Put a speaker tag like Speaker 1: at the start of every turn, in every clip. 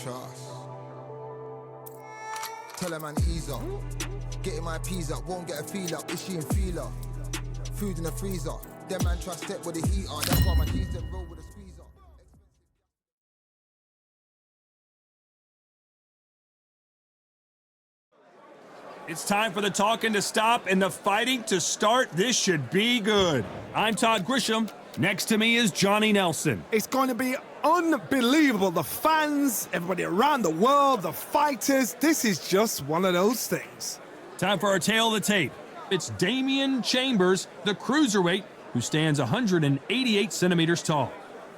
Speaker 1: Trust. Tell a man ease up. Getting my peas up, won't get a feel up. Is she in feeler? Food in the freezer. Them man try step with the heater. That's why my jeans them roll with a squeezer.
Speaker 2: It's time for the talking to stop and the fighting to start. This should be good. I'm Todd Grisham. Next to me is Johnny Nelson.
Speaker 3: It's going to be unbelievable. The fans, everybody around the world, the fighters. This is just one of those things.
Speaker 2: Time for our tail of the tape. It's Damian Chambers, the cruiserweight, who stands 188 centimeters tall.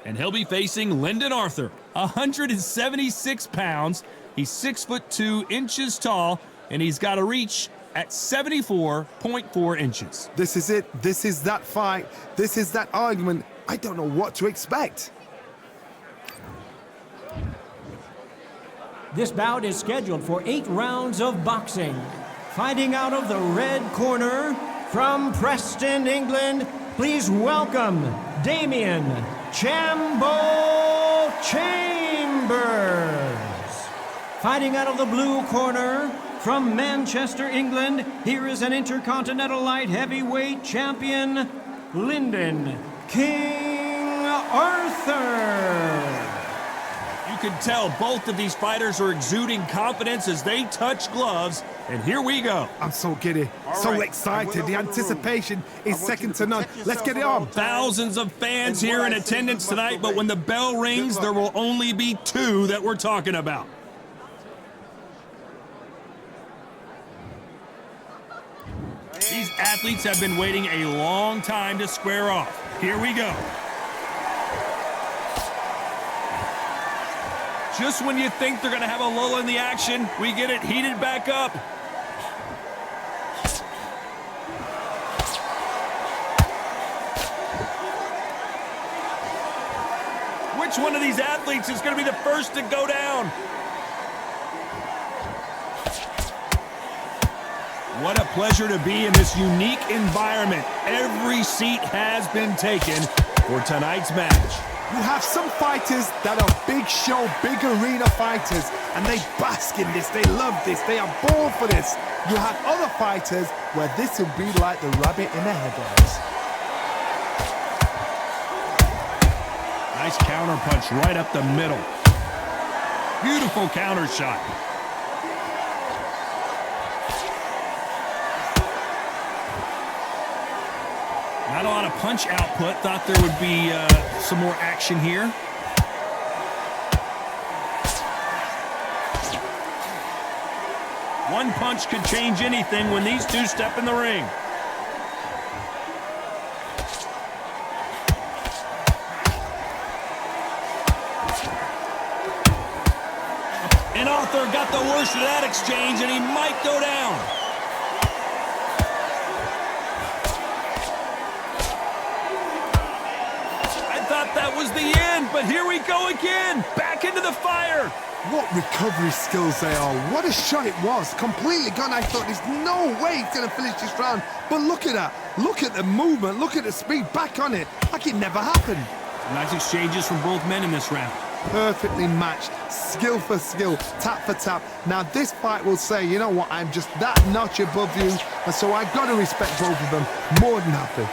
Speaker 2: And he'll be facing Lyndon Arthur, 176 pounds. He's 6'2" tall, and he's got a reach at 74.4 inches.
Speaker 3: This is it. This is that fight. This is that argument. I don't know what to expect.
Speaker 4: This bout is scheduled for 8 rounds of boxing. Fighting out of the red corner, from Preston, England, please welcome Damian Chambo Chambers. Fighting out of the blue corner, from Manchester, England, here is an Intercontinental Light Heavyweight Champion, Lyndon King Arthur.
Speaker 2: You can tell both of these fighters are exuding confidence as they touch gloves, and here we go.
Speaker 3: I'm so giddy, so excited. The anticipation is second to none. Let's get it on.
Speaker 2: Thousands of fans here in attendance tonight, but when the bell rings, there will only be 2 that we're talking about. These athletes have been waiting a long time to square off. Here we go. Just when you think they're going to have a lull in the action, we get it heated back up. Which one of these athletes is going to be the first to go down? What a pleasure to be in this unique environment. Every seat has been taken for tonight's match.
Speaker 3: You have some fighters that are big show, big arena fighters, and they bask in this, they love this, they are born for this. You have other fighters where this will be like the rabbit in the headlights.
Speaker 2: Nice counter punch right up the middle. Beautiful counter shot. Not a lot of punch output. Thought there would be some more action here. One punch could change anything when these 2 step in the ring. And Arthur got the worst of that exchange, and he might go down. That was the end, but here we go again. Back into the fire.
Speaker 3: What recovery skills they are. What a shot it was. Completely gone. I thought there's no way he's going to finish this round. But look at that. Look at the movement. Look at the speed. Back on it. Like it never happened.
Speaker 2: Nice exchanges from both men in this round.
Speaker 3: Perfectly matched. Skill for skill. Tap for tap. Now this fight will say, you know what, I'm just that notch above you. And so I've got to respect both of them more than happy.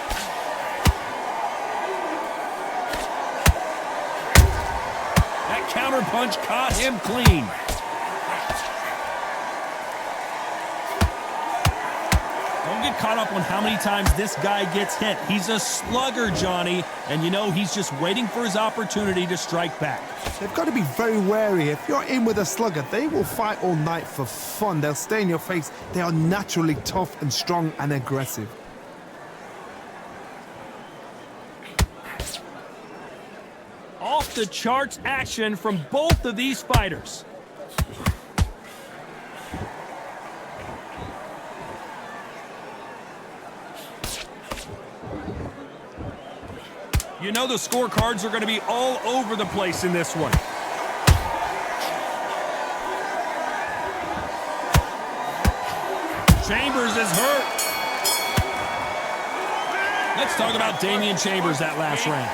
Speaker 2: Counter punch caught him clean. Don't get caught up on how many times this guy gets hit. He's a slugger, Johnny, and you know he's just waiting for his opportunity to strike back.
Speaker 3: They've got to be very wary. If you're in with a slugger, they will fight all night for fun. They'll stay in your face. They are naturally tough and strong and aggressive.
Speaker 2: Off the charts action from both of these fighters. You know the scorecards are going to be all over the place in this one. Chambers is hurt. Let's talk about Damian Chambers that last round.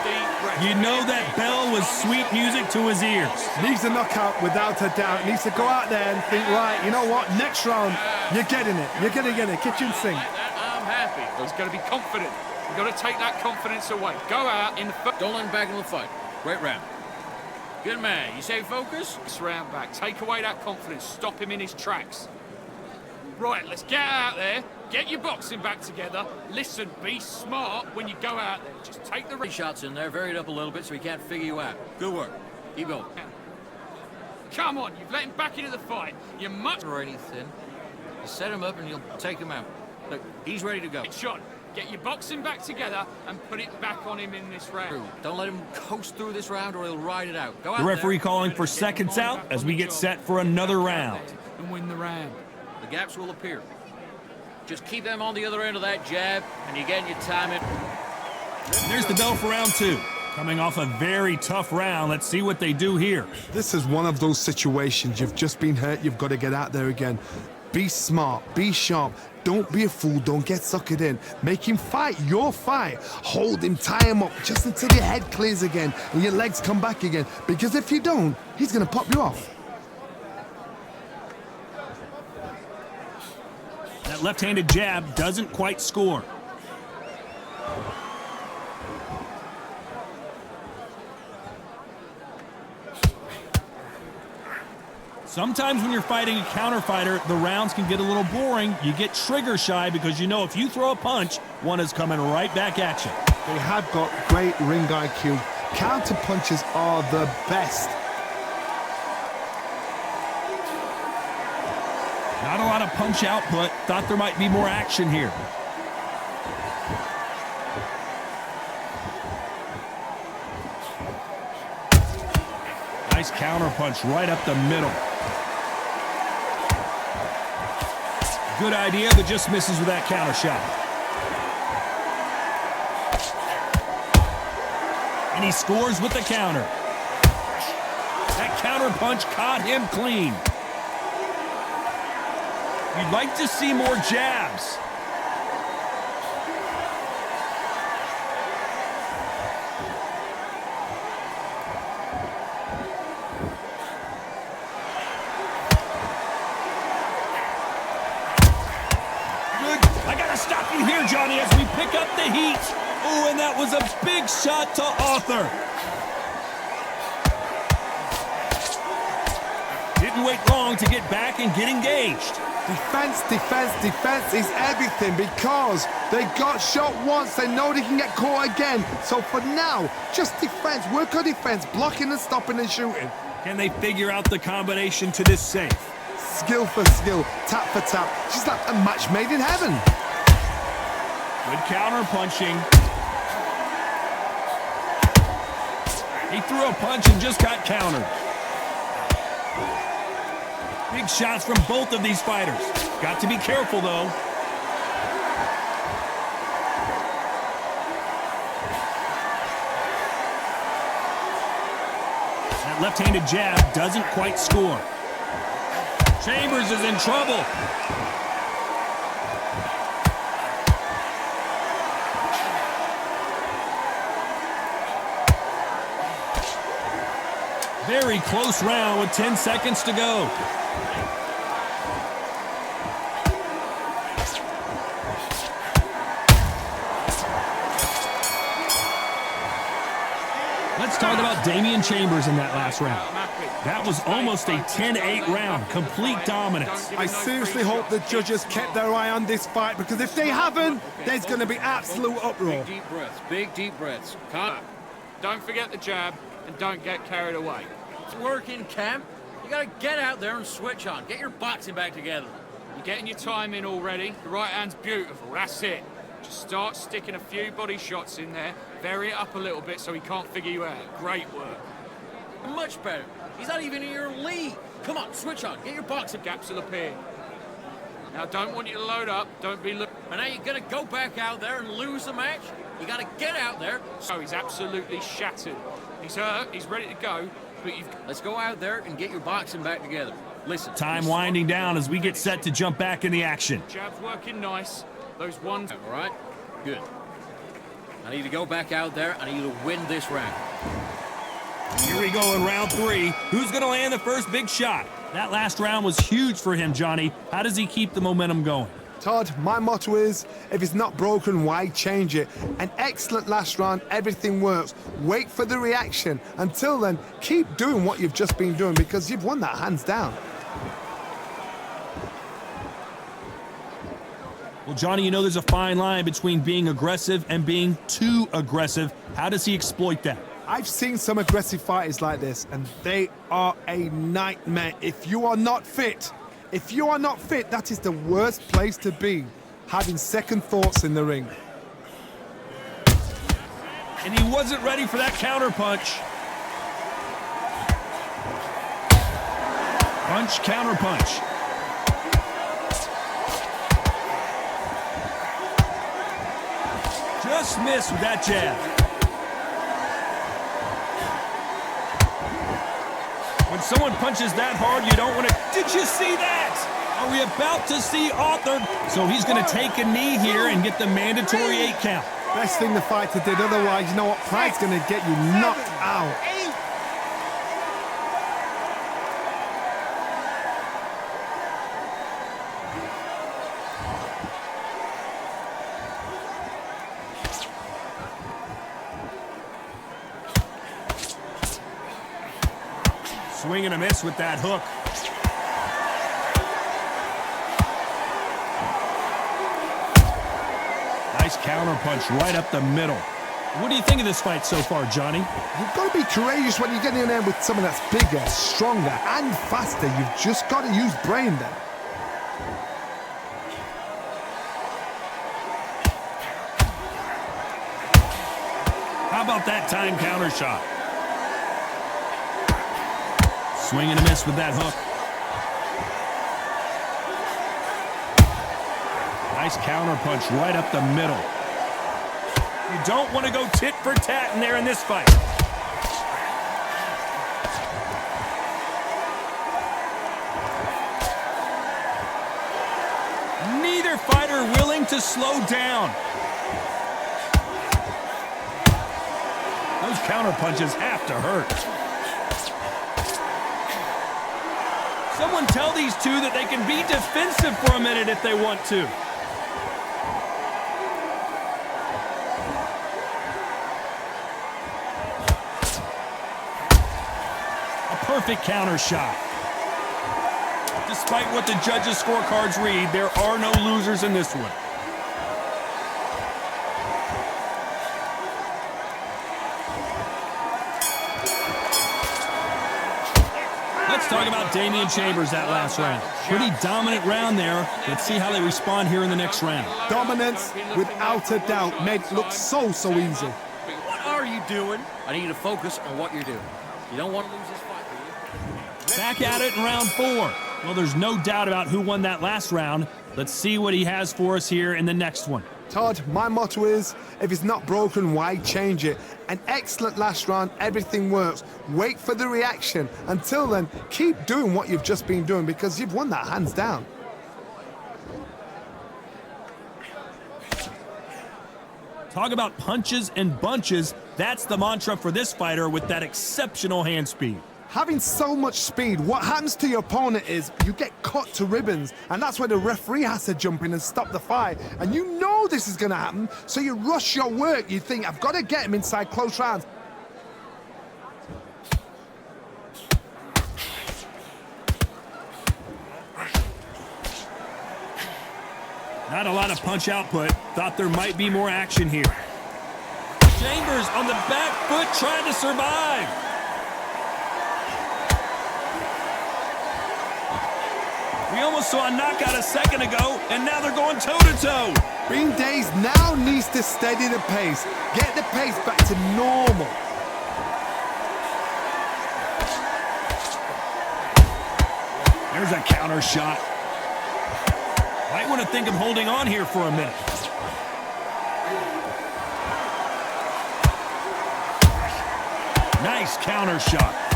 Speaker 2: You know that bell was sweet music to his ears.
Speaker 3: Needs a knockout without a doubt. Needs to go out there and think, right, you know what, next round, you're getting it. You're going to get it. Kitchen sink.
Speaker 5: I'm happy. He's got to be confident. You've got to take that confidence away. Go out in the...
Speaker 6: Don't let him back in the fight. Great round. Good man. You say focus?
Speaker 5: This round back. Take away that confidence. Stop him in his tracks. Right, let's get out there. Get your boxing back together. Listen, be smart when you go out there. Just take the...
Speaker 6: Shots in there, varied up a little bit so he can't figure you out. Good work. Keep going.
Speaker 5: Come on, you've let him back into the fight. You must...
Speaker 6: Or anything. You set him up and you'll take him out. Look, he's ready to go.
Speaker 5: Shot. Get your boxing back together and put it back on him in this round.
Speaker 6: Don't let him coast through this round or he'll ride it out. Go out
Speaker 2: The referee
Speaker 6: there.
Speaker 2: calling for seconds out as we get set for another round.
Speaker 5: And win the round.
Speaker 6: The gaps will appear. Just keep them on the other end of that jab, and you get your timing.
Speaker 2: There's the bell for round 2. Coming off a very tough round, let's see what they do here.
Speaker 3: This is one of those situations. You've just been hurt. You've got to get out there again. Be smart. Be sharp. Don't be a fool. Don't get suckered in. Make him fight your fight. Hold him, tie him up just until your head clears again and your legs come back again. Because if you don't, he's going to pop you off.
Speaker 2: That left-handed jab doesn't quite score. Sometimes when you're fighting a counter fighter, the rounds can get a little boring. You get trigger shy because you know if you throw a punch, one is coming right back at you.
Speaker 3: They have got great ring IQ. Counter punches are the best.
Speaker 2: Not a lot of punch output. Thought there might be more action here. Nice counter punch right up the middle. Good idea, but just misses with that counter shot. And he scores with the counter. That counter punch caught him clean. You'd like to see more jabs. Good. I gotta stop you here, Johnny, as we pick up the heat. Oh, and that was a big shot to Arthur. Didn't wait long to get back and get engaged.
Speaker 3: Defense, defense, defense is everything because they got shot once. They know they can get caught again. So for now, just defense. Work on defense, blocking and stopping and shooting.
Speaker 2: Can they figure out the combination to this safe?
Speaker 3: Skill for skill, tap for tap. Just like a match made in heaven.
Speaker 2: Good counter punching. He threw a punch and just got countered. Big shots from both of these fighters. Got to be careful, though. That left-handed jab doesn't quite score. Chambers is in trouble. Very close round with 10 seconds to go. Let's talk about Damian Chambers in that last round. That was almost a 10-8 round, complete dominance.
Speaker 3: I seriously hope the judges kept their eye on this fight because if they haven't, there's going to be absolute uproar.
Speaker 6: Big deep breaths. Big deep breaths.
Speaker 5: Don't forget the jab and don't get carried away.
Speaker 6: It's working, camp. You got to get out there and switch on. Get your boxing back together.
Speaker 5: You're getting your time in already. The right hand's beautiful. That's it. Just start sticking a few body shots in there. Vary it up a little bit so he can't figure you out. Great work.
Speaker 6: Much better. He's not even in your league. Come on, switch on. Get your boxing.
Speaker 5: Gaps will appear. Now, don't want you to load up. Don't be...
Speaker 6: And now you're going to go back out there and lose the match? You got to get out there.
Speaker 5: So he's absolutely shattered. He's hurt. He's ready to go. But you've...
Speaker 6: Let's go out there and get your boxing back together. Listen.
Speaker 2: Time winding down as we get set to jump back in the action.
Speaker 5: Jab's working nice. Those ones...
Speaker 6: All right. Good. I need to go back out there. I need to win this round.
Speaker 2: Here we go in round 3. Who's going to land the first big shot? That last round was huge for him, Johnny. How does he keep the momentum going?
Speaker 3: Todd, my motto is, if it's not broken, why change it? An excellent last round, everything works. Wait for the reaction. Until then, keep doing what you've just been doing because you've won that hands down.
Speaker 2: Well, Johnny, you know there's a fine line between being aggressive and being too aggressive. How does he exploit that?
Speaker 3: I've seen some aggressive fighters like this, and they are a nightmare. If you are not fit, that is the worst place to be, having second thoughts in the ring.
Speaker 2: And he wasn't ready for that counter punch. Punch, counter punch. Just missed with that jab. When someone punches that hard, you don't want to... Did you see that? Are we about to see Arthur? So he's going to take a knee here and get the mandatory 8 count.
Speaker 3: Best thing the fighter did, otherwise, you know what? Pride's going to get you knocked out.
Speaker 2: Swing and a miss with that hook. Nice counter punch right up the middle. What do you think of this fight so far, Johnny?
Speaker 3: You've got to be courageous when you get in there with someone that's bigger, stronger, and faster. You've just got to use brain there.
Speaker 2: How about that time counter shot? Swing and a miss with that hook. Nice counter punch right up the middle. You don't want to go tit for tat in there in this fight. Neither fighter willing to slow down. Those counter punches have to hurt. Someone tell these two that they can be defensive for a minute if they want to. A perfect counter shot. Despite what the judges' scorecards read, there are no losers in this one. Let's talk about Damian Chambers that last round. Pretty dominant round there. Let's see how they respond here in the next round.
Speaker 3: Dominance, without a doubt, made it look so easy.
Speaker 6: What are you doing? I need you to focus on what you're doing. You don't want to lose this fight, do you?
Speaker 2: Back at it in round 4. Well, there's no doubt about who won that last round. Let's see what he has for us here in the next one.
Speaker 3: Todd, my motto is, if it's not broken, why change it? An excellent last round, everything works. Wait for the reaction. Until then, keep doing what you've just been doing because you've won that hands down.
Speaker 2: Talk about punches and bunches. That's the mantra for this fighter with that exceptional hand speed.
Speaker 3: Having so much speed, what happens to your opponent is you get cut to ribbons, and that's where the referee has to jump in and stop the fight. And you know this is going to happen, so you rush your work. You think, I've got to get him inside close rounds.
Speaker 2: Not a lot of punch output. Thought there might be more action here. Chambers on the back foot trying to survive. We almost saw a knockout a second ago, and now they're going toe-to-toe.
Speaker 3: Green Days now needs to steady the pace. Get the pace back to normal.
Speaker 2: There's a counter shot. Might want to think of holding on here for a minute. Nice counter shot.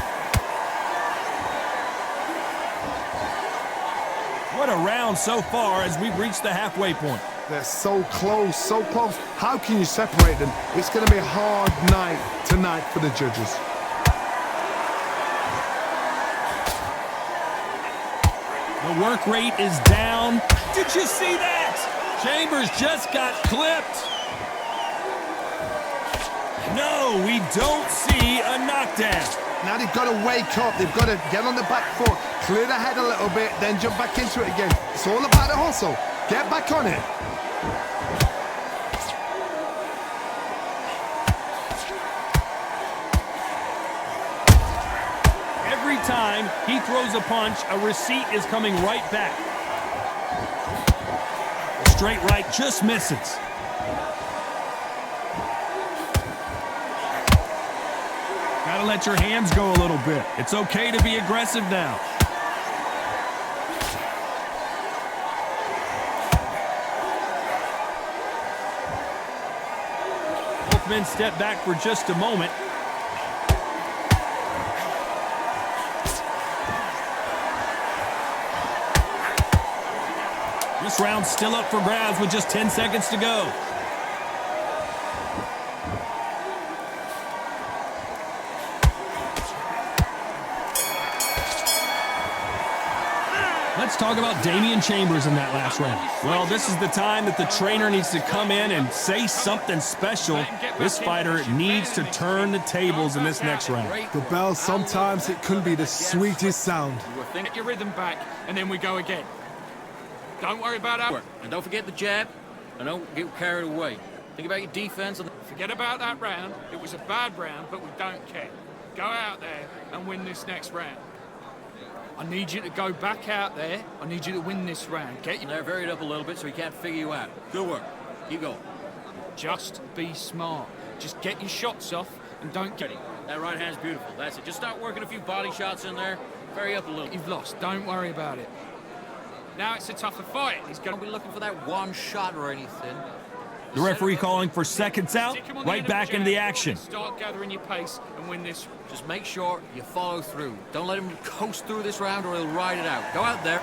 Speaker 2: What a round so far as we've reached the halfway point.
Speaker 3: They're so close, so close. How can you separate them? It's going to be a hard night tonight for the judges.
Speaker 2: The work rate is down. Did you see that? Chambers just got clipped. No, we don't see a knockdown.
Speaker 3: Now they've got to wake up. They've got to get on the back foot, clear the head a little bit, then jump back into it again. It's all about the hustle. Get back on it.
Speaker 2: Every time he throws a punch, a receipt is coming right back. The straight right just misses. Gotta let your hands go a little bit. It's okay to be aggressive now. Both men step back for just a moment. This round's still up for grabs with just 10 seconds to go. Let's talk about Damian Chambers in that last round. Well, this is the time that the trainer needs to come in and say something special. This fighter needs to turn the tables in this next round.
Speaker 3: The bell, sometimes it can be the sweetest sound.
Speaker 5: Get your rhythm back, and then we go again. Don't worry about that.
Speaker 6: And don't forget the jab, and don't get carried away. Think about your defense.
Speaker 5: Forget about that round. It was a bad round, but we don't care. Go out there and win this next round. I need you to go back out there. I need you to win this round. Get you.
Speaker 6: They're varied up a little bit so he can't figure you out. Good work. Keep going.
Speaker 5: Just be smart. Just get your shots off and don't get it.
Speaker 6: That right hand's beautiful. That's it. Just start working a few body shots in there. Vary up a little.
Speaker 5: You've lost. Don't worry about it. Now it's a tougher fight. He's going
Speaker 6: to be looking for that one shot or anything.
Speaker 2: The referee calling for seconds out, right back into the action.
Speaker 5: Start gathering your pace and win this.
Speaker 6: Just make sure you follow through. Don't let him coast through this round or he'll ride it out. Go out there.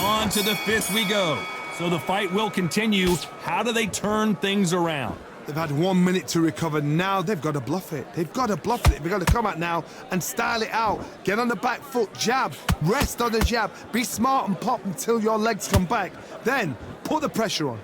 Speaker 2: On to the fifth we go. So the fight will continue. How do they turn things around?
Speaker 3: They've had 1 minute to recover. Now they've got to bluff it. They've got to bluff it. They've got to come out now and style it out. Get on the back foot, jab, rest on the jab. Be smart and pop until your legs come back. Then put the pressure on.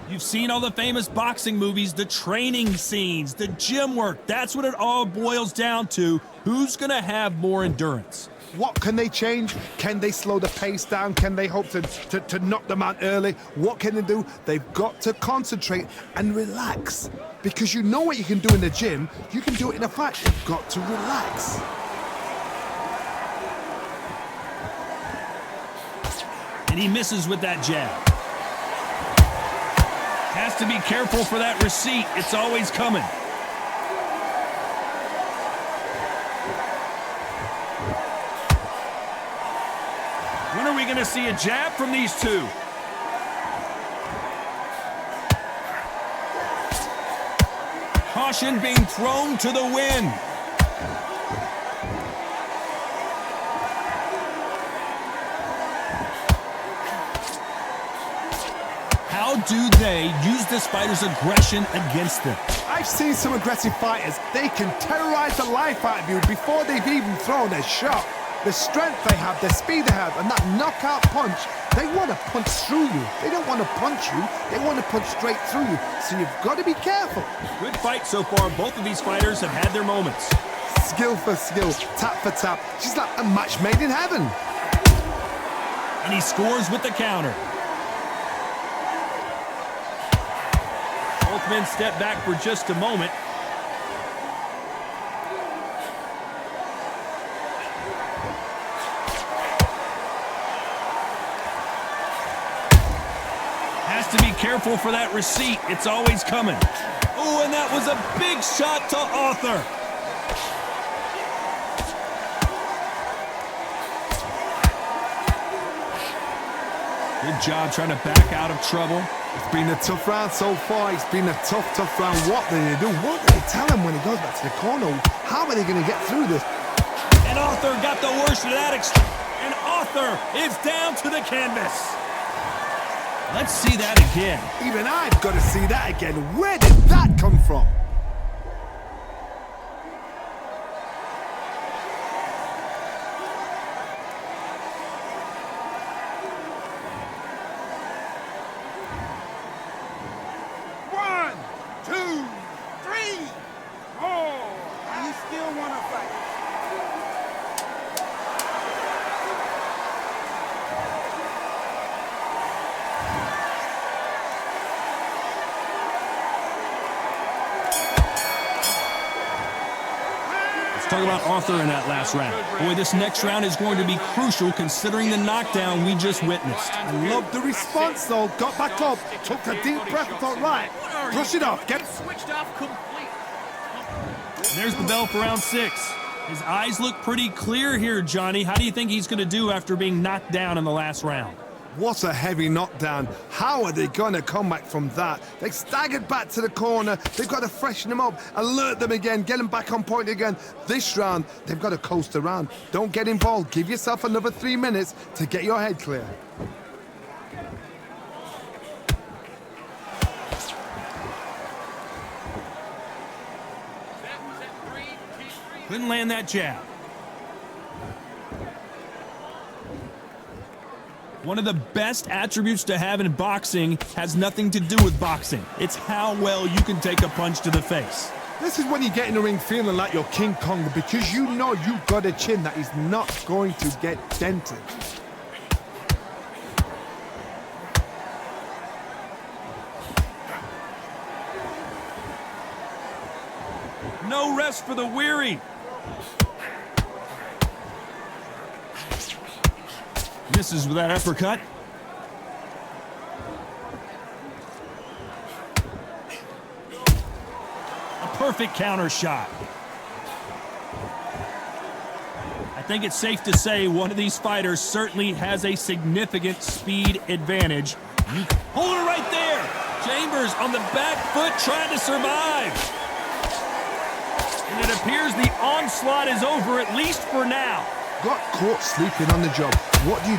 Speaker 2: You've seen all the famous boxing movies, the training scenes, the gym work. That's what it all boils down to. Who's going to have more endurance?
Speaker 3: What can they change? Can they slow the pace down? Can they hope to knock them out early? What can they do? They've got to concentrate and relax. Because you know what you can do in the gym, you can do it in a fight. You've got to relax.
Speaker 2: And he misses with that jab. Has to be careful for that receipt. It's always coming. When are we going to see a jab from these two? Caution being thrown to the wind. How do they use this fighter's aggression against them?
Speaker 3: I've seen some aggressive fighters. They can terrorize the life out of you before they've even thrown a shot. The strength they have, the speed they have, and that knockout punch, they want to punch through you. They don't want to punch you. They want to punch straight through you. So you've got to be careful.
Speaker 2: Good fight so far. Both of these fighters have had their moments.
Speaker 3: Skill for skill, tap for tap. She's like a match made in heaven.
Speaker 2: And he scores with the counter. Both men step back for just a moment. Has to be careful for that receipt. It's always coming. Oh, and that was a big shot to Arthur. Good job trying to back out of trouble.
Speaker 3: It's been a tough round so far. It's been a tough round. What do they do? What do they tell him when he goes back to the corner? How are they going to get through this?
Speaker 2: And Arthur got the worst of that. And Arthur is down to the canvas. Let's see that again.
Speaker 3: Even I've got to see that again. Where did that come from?
Speaker 2: Talk about Arthur in that last round. Boy, this next round is going to be crucial considering the knockdown we just witnessed.
Speaker 3: I love the response, though. Got back up, took a deep breath, thought, right, brush it off, get
Speaker 6: Switched off complete.
Speaker 2: And there's the bell for round 6. His eyes look pretty clear here, Johnny. How do you think he's going to do after being knocked down in the last round?
Speaker 3: What a heavy knockdown. How are they going to come back from that? They staggered back to the corner. They've got to freshen them up, alert them again, get them back on point again. This round, they've got to coast around. Don't get involved. Give yourself another 3 minutes to get your head clear.
Speaker 2: Couldn't land that jab. One of the best attributes to have in boxing has nothing to do with boxing. It's how well you can take a punch to the face.
Speaker 3: This is when you get in the ring feeling like you're King Kong because you know you've got a chin that is not going to get dented.
Speaker 2: No rest for the weary. Misses with that uppercut. A perfect counter shot. I think it's safe to say one of these fighters certainly has a significant speed advantage. Hold it right there. Chambers on the back foot trying to survive. And it appears the onslaught is over, at least for now.
Speaker 3: Got caught sleeping on the job. What do?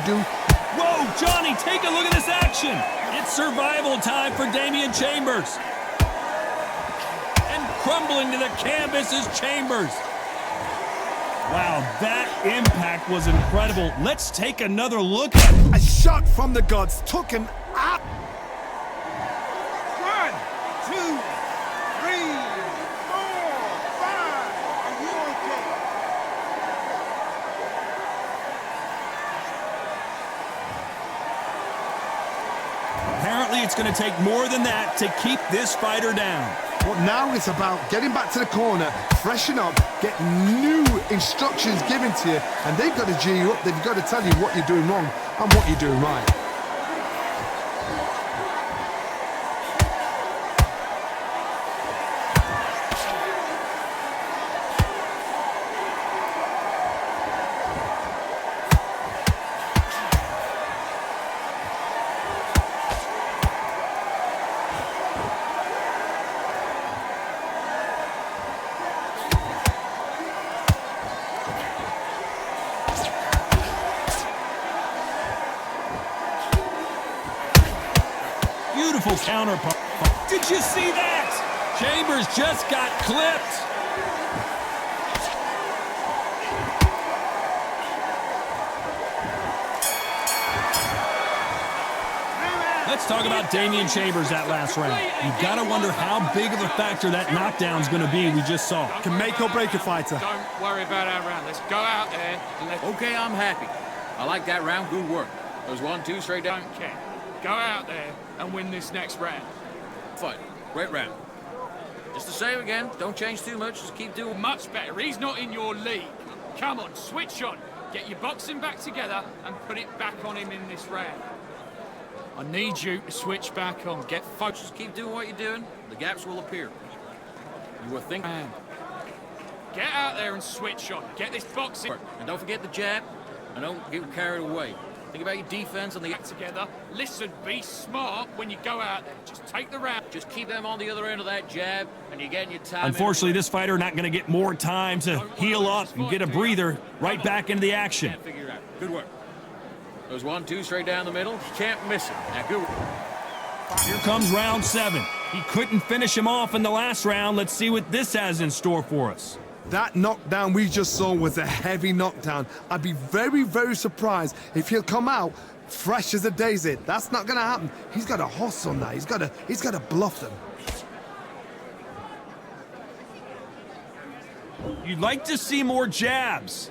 Speaker 2: Whoa, Johnny, take a look at this action. It's survival time for Damian Chambers. And crumbling to the canvas is Chambers. Wow, that impact was incredible. Let's take another look at it.
Speaker 3: A shot from the gods took him out.
Speaker 7: 1, 2, 3, 4, 5. Are you okay?
Speaker 2: Apparently, it's going to take more than that to keep this fighter down.
Speaker 3: But now it's about getting back to the corner, freshen up, get new instructions given to you, and they've got to G you up. They've got to tell you what you're doing wrong and what you're doing right.
Speaker 2: Beautiful counterpunch. Did you see that? Chambers just got clipped. Let's talk about Damian Chambers that last round. You've got to wonder how big of a factor that knockdown's going to be we just saw.
Speaker 3: Can make or break a fighter.
Speaker 5: Don't worry about our round. Let's go out there and let's...
Speaker 6: Okay, I'm happy. I like that round. Good work. Those 1, 2 straight down.
Speaker 5: Don't care. Go out there and win this next round.
Speaker 6: Fight. Great round. Just the same again. Don't change too much. Just keep doing
Speaker 5: Much better. He's not in your league. Come on, switch on. Get your boxing back together and put it back on him in this round. I need you to switch back on. Get focused.
Speaker 6: Just keep doing what you're doing. The gaps will appear. You were thinking.
Speaker 5: Get out there and switch on. Get this boxing.
Speaker 6: And don't forget the jab. And don't get carried away. Think about your defense on the...
Speaker 5: Together. Listen, be smart when you go out there. Just take the round.
Speaker 6: Just keep them on the other end of that jab, and you're getting your time.
Speaker 2: Unfortunately, this fighter not going to get more time to heal up and get a breather right back into the action.
Speaker 6: Can't figure it out. Good work. Those 1-2 straight down the middle. You can't miss it. Now, good work.
Speaker 2: Here comes round 7. He couldn't finish him off in the last round. Let's see what this has in store for us.
Speaker 3: That knockdown we just saw was a heavy knockdown. I'd be very, very surprised if he'll come out fresh as a daisy. That's not going to happen. He's got a hustle now. He's got to bluff them.
Speaker 2: You'd like to see more jabs.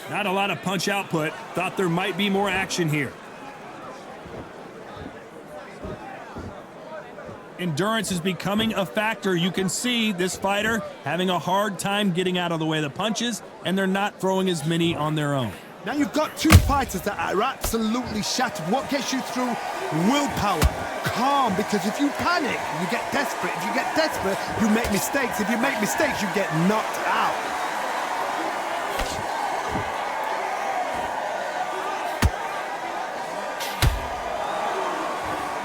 Speaker 2: Not a lot of punch output. Thought there might be more action here. Endurance is becoming a factor. You can see this fighter having a hard time getting out of the way of the punches, and they're not throwing as many on their own.
Speaker 3: Now you've got two fighters that are absolutely shattered. What gets you through? Willpower. Calm, because if you panic, you get desperate. If you get desperate, you make mistakes. If you make mistakes, you get knocked out.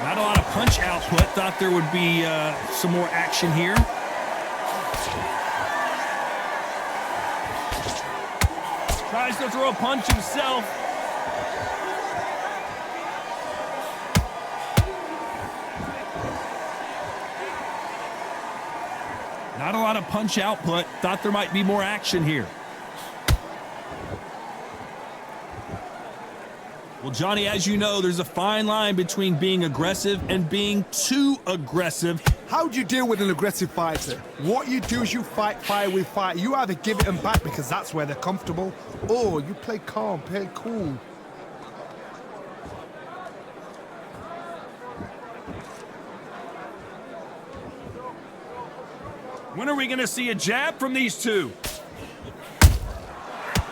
Speaker 2: Not a lot of punch output. Thought there would be some more action here. Tries to throw a punch himself. Not a lot of punch output. Thought there might be more action here. Well, Johnny, as you know, there's a fine line between being aggressive and being too aggressive.
Speaker 3: How do you deal with an aggressive fighter? What you do is you fight fire with fire. You either give it them back because that's where they're comfortable, or you play calm, play cool.
Speaker 2: When are we going to see a jab from these two?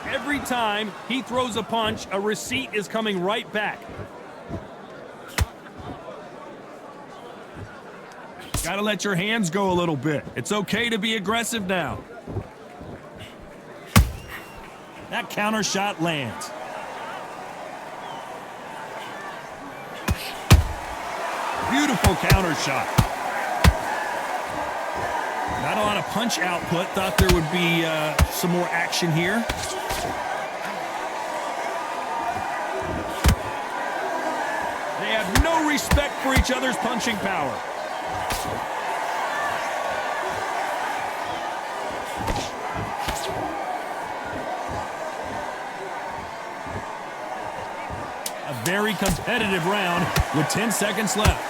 Speaker 2: Every time he throws a punch, a receipt is coming right back. Gotta let your hands go a little bit. It's okay to be aggressive now. That counter shot lands. Beautiful counter shot. Not a lot of punch output. Thought there would be some more action here. They have no respect for each other's punching power. A very competitive round with 10 seconds left.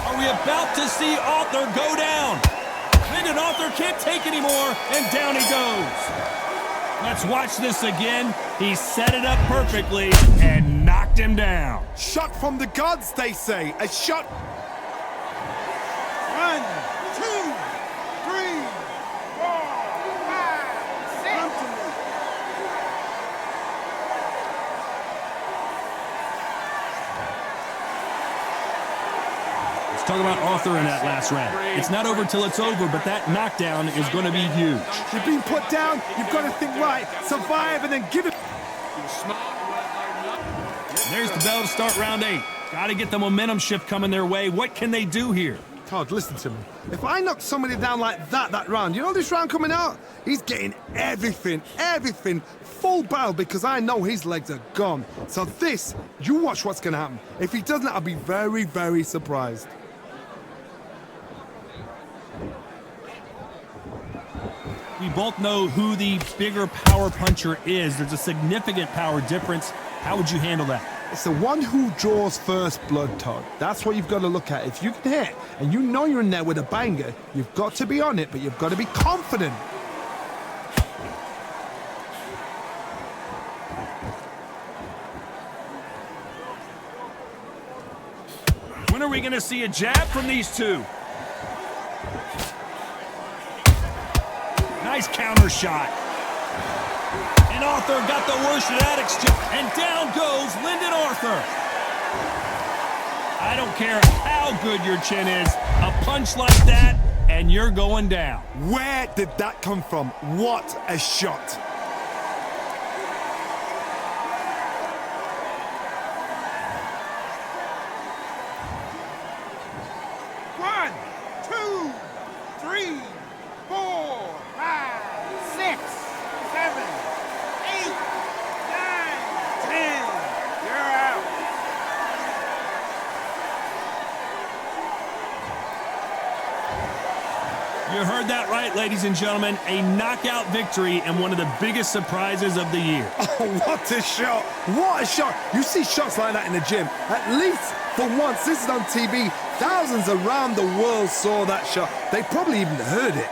Speaker 2: Are we about to see Arthur go down? Lyndon Arthur can't take anymore, and down he goes. Let's watch this again. He set it up perfectly and knocked him down.
Speaker 3: Shot from the gods, they say. A shot.
Speaker 7: 1, 2, 3, 4, 5, 6. Come to me.
Speaker 2: Let's talk about Arthur in that last round. It's not over till it's over, but that knockdown is going to be huge.
Speaker 3: You've been put down. You've got to think right, survive, and then give it.
Speaker 2: There's the bell to start round 8. Got to get the momentum shift coming their way. What can they do here?
Speaker 3: Todd, listen to me. If I knock somebody down like that round, you know this round coming out? He's getting everything, full barrel, because I know his legs are gone. So this, you watch what's going to happen. If he doesn't, I'll be very, very surprised.
Speaker 2: We both know who the bigger power puncher is. There's a significant power difference. How would you handle that?
Speaker 3: It's the one who draws first blood, Todd. That's what you've got to look at. If you can hit, and you know you're in there with a banger, you've got to be on it, but you've got to be confident.
Speaker 2: When are we going to see a jab from these two? Nice counter shot. And Arthur got the worst of that exchange. And down goes Lyndon Arthur. I don't care how good your chin is, a punch like that, and you're going down.
Speaker 3: Where did that come from? What a shot.
Speaker 7: One, two, three, 4, 5, 6, 7, 8, 9, 10. You're out.
Speaker 2: You heard that right, ladies and gentlemen. A knockout victory and one of the biggest surprises of the year.
Speaker 3: Oh, what a shot. What a shot. You see shots like that in the gym. At least for once, this is on TV. Thousands around the world saw that shot. They probably even heard it.